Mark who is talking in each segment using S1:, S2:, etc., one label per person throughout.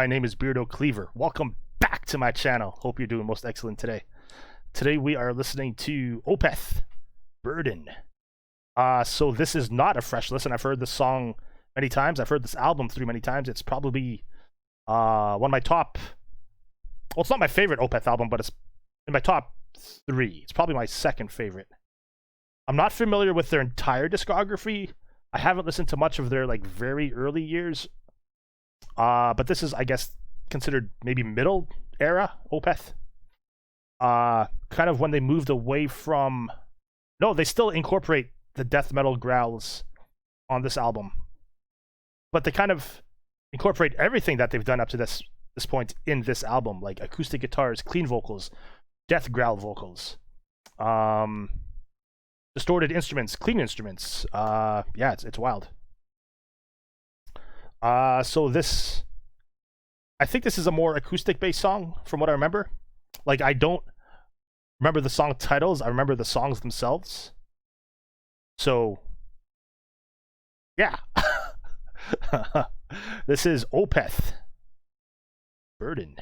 S1: name is Beardo Cleaver. Welcome back to my channel. Hope you're doing most excellent today. Today we are listening to Opeth, Burden. So this is not a fresh listen. I've heard this song many times. I've heard this album through many times. It's probably one of my top... Well, it's not my favorite Opeth album, but it's in my top 3. It's probably my second favorite. I'm not familiar with their entire discography. I haven't listened to much of their like very early years. But this is, I guess, considered maybe middle era Opeth. Kind of when they moved away from... No, they still incorporate the death metal growls on this album. But they kind of incorporate everything that they've done up to this point in this album, like acoustic guitars, clean vocals, death growl vocals, distorted instruments, clean instruments. Yeah, it's wild. So this, I think this is a more acoustic-based song from what I remember. Like, I don't remember the song titles. I remember the songs themselves. So, yeah. This is Opeth, Burden.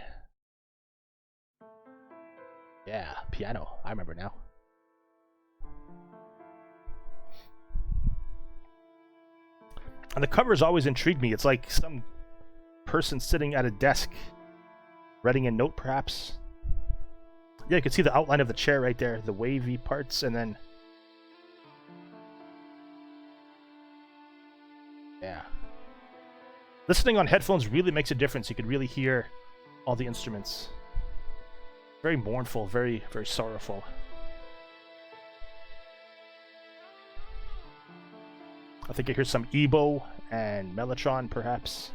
S1: Yeah, piano. I remember now. And the covers always intrigued me. It's like some person sitting at a desk, writing a note, perhaps. Yeah, you can see the outline of the chair right there, the wavy parts, and then... Yeah. Listening on headphones really makes a difference. You could really hear all the instruments. Very mournful, very, very sorrowful. I think I hear some Ebo and Mellotron, perhaps.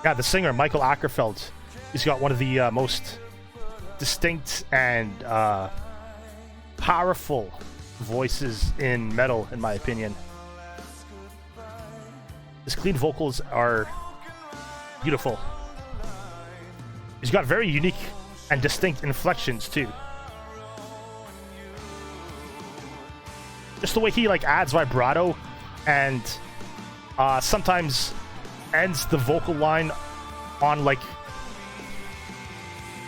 S1: Yeah, the singer, Michael Ackerfeld, he's got one of the most distinct and powerful voices in metal, in my opinion. His clean vocals are beautiful. He's got very unique and distinct inflections too. Just the way he like adds vibrato and sometimes ends the vocal line on like,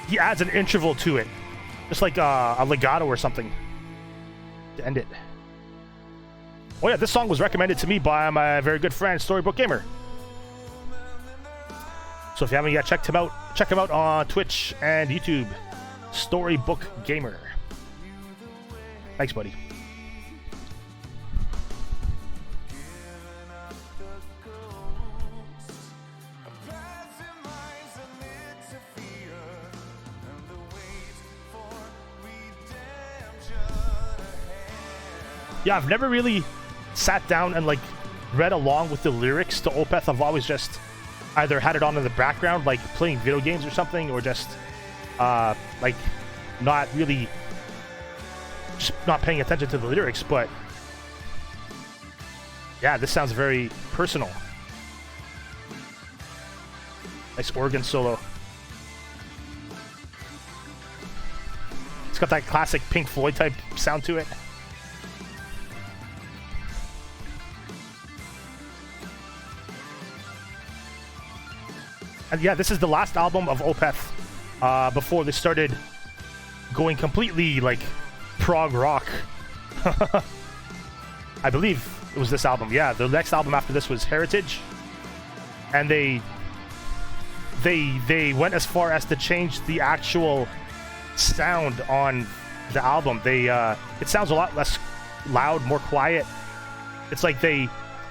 S1: he adds an interval to it, just like a legato or something to end it. Oh yeah, this song was recommended to me by my very good friend, Storybook Gamer. So if you haven't yet checked him out on Twitch and YouTube. Storybook Gamer. Thanks, buddy. Yeah, I've never really sat down and like read along with the lyrics to Opeth. I've always just either had it on in the background, like playing video games or something, or just like not really, just not paying attention to the lyrics. But yeah, this sounds very personal. Nice organ solo. It's got that classic Pink Floyd type sound to it. And yeah, this is the last album of Opeth before they started going completely like prog rock. I believe it was this album. Yeah, the next album after this was Heritage, and they went as far as to change the actual sound on the album. It sounds a lot less loud, more quiet. It's like they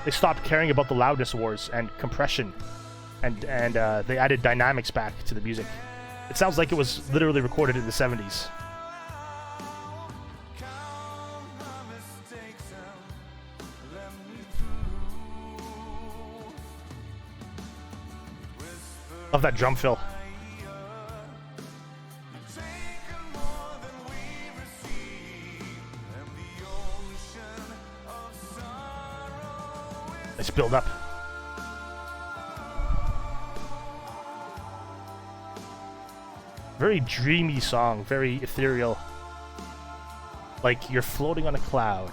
S1: stopped caring about the loudness wars and compression. And they added dynamics back to the music. It sounds like it was literally recorded in the 70s. Love that drum fill. Nice build up. very dreamy song, very ethereal. Like you're floating on a cloud.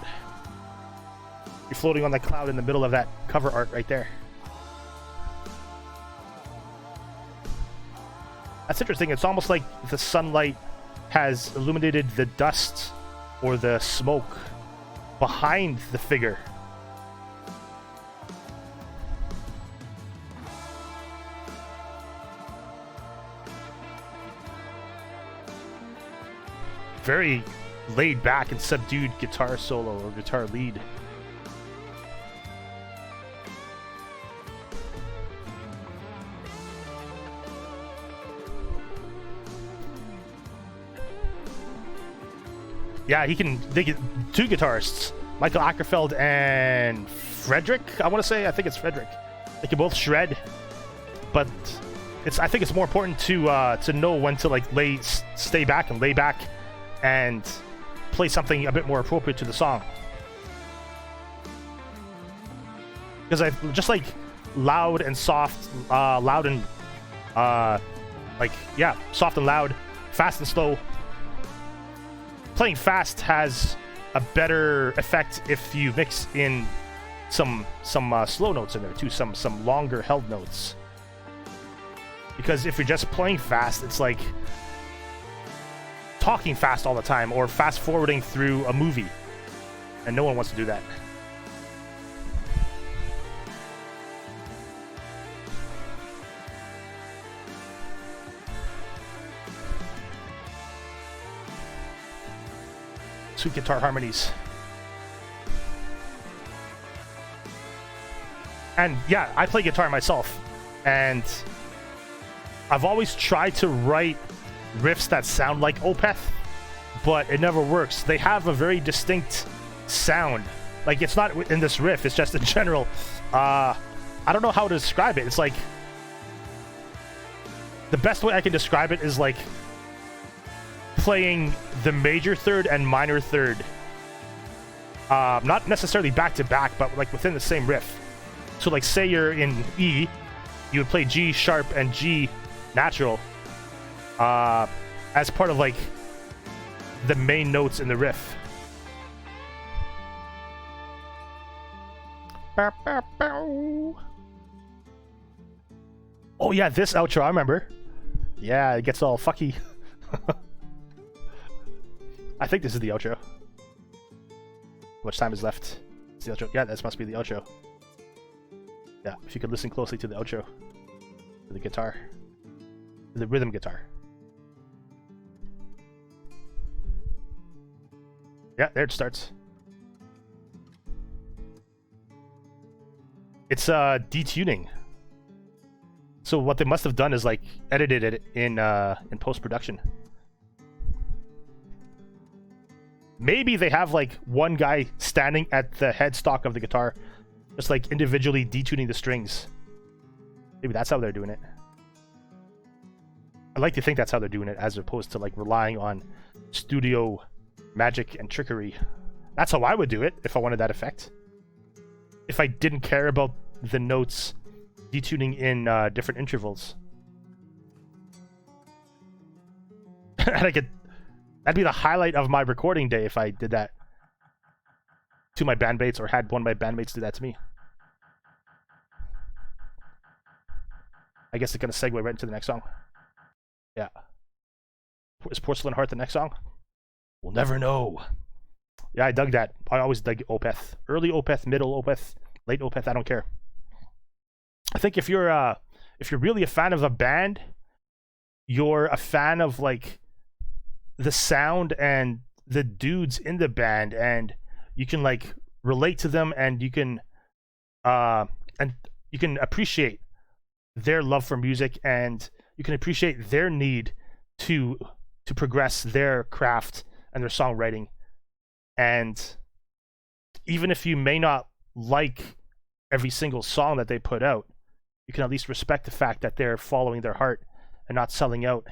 S1: You're floating on that cloud in the middle of that cover art right there. That's interesting. It's almost like the sunlight has illuminated the dust or the smoke behind the figure. Very laid back and subdued guitar solo or guitar lead. Yeah, they get two guitarists, Michael Ackerfeld and Frederick. I want to say, I think it's Frederick. They can both shred, but I think it's more important to know when to like stay back and lay back and play something a bit more appropriate to the song. Because I just like loud and soft, loud and soft and loud, fast and slow. Playing fast has a better effect if you mix in some slow notes in there too, some longer held notes. Because if you're just playing fast, it's like talking fast all the time or fast forwarding through a movie, and no one wants to do that. Sweet guitar harmonies. And yeah, I play guitar myself, and I've always tried to write riffs that sound like Opeth, but it never works. They have a very distinct sound. Like, it's not in this riff, it's just in general. I don't know how to describe it. It's like, the best way I can describe it is like playing the major third and minor third. Not necessarily back to back, but like within the same riff. So like, say you're in E, you would play G sharp and G natural as part of like the main notes in the riff. Oh yeah, this outro, I remember. Yeah, it gets all fucky. I think this is the outro. How much time is left? It's the outro. Yeah, this must be the outro. Yeah, if you could listen closely to the outro. To the guitar. To the rhythm guitar. Yeah, there it starts. It's detuning. So what they must have done is like edited it in post-production. Maybe they have like one guy standing at the headstock of the guitar, just like individually detuning the strings. Maybe that's how they're doing it. I like to think that's how they're doing it, as opposed to like relying on studio magic and trickery. That's how I would do it if I wanted that effect. If I didn't care about the notes detuning in different intervals. And that'd be the highlight of my recording day if I did that to my bandmates, or had one of my bandmates do that to me. I guess it's gonna segue right into the next song. Yeah. Is Porcelain Heart the next song? We'll never know. Yeah, I dug that. I always dug Opeth. Early Opeth, middle Opeth, late Opeth, I don't care. I think if you're really a fan of a band, you're a fan of like the sound and the dudes in the band, and you can like relate to them, and you can appreciate their love for music, and you can appreciate their need to progress their craft and their songwriting. And even if you may not like every single song that they put out, you can at least respect the fact that they're following their heart and not selling out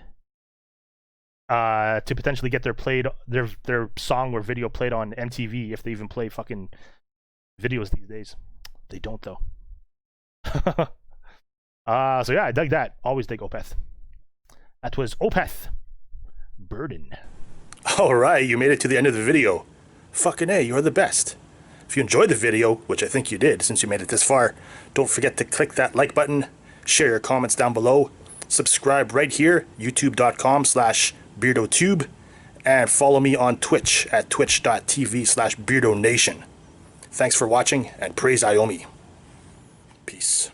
S1: to potentially get their song or video played on MTV, if they even play fucking videos these days. They don't, though. So yeah, I dug that. Always dig Opeth. That was Opeth Burden.
S2: Alright, you made it to the end of the video. Fucking A, you're the best. If you enjoyed the video, which I think you did since you made it this far, don't forget to click that like button, share your comments down below, subscribe right here, youtube.com/BeardoTube, and follow me on Twitch at twitch.tv/BeardoNation. Thanks for watching, and praise Iomi. Peace.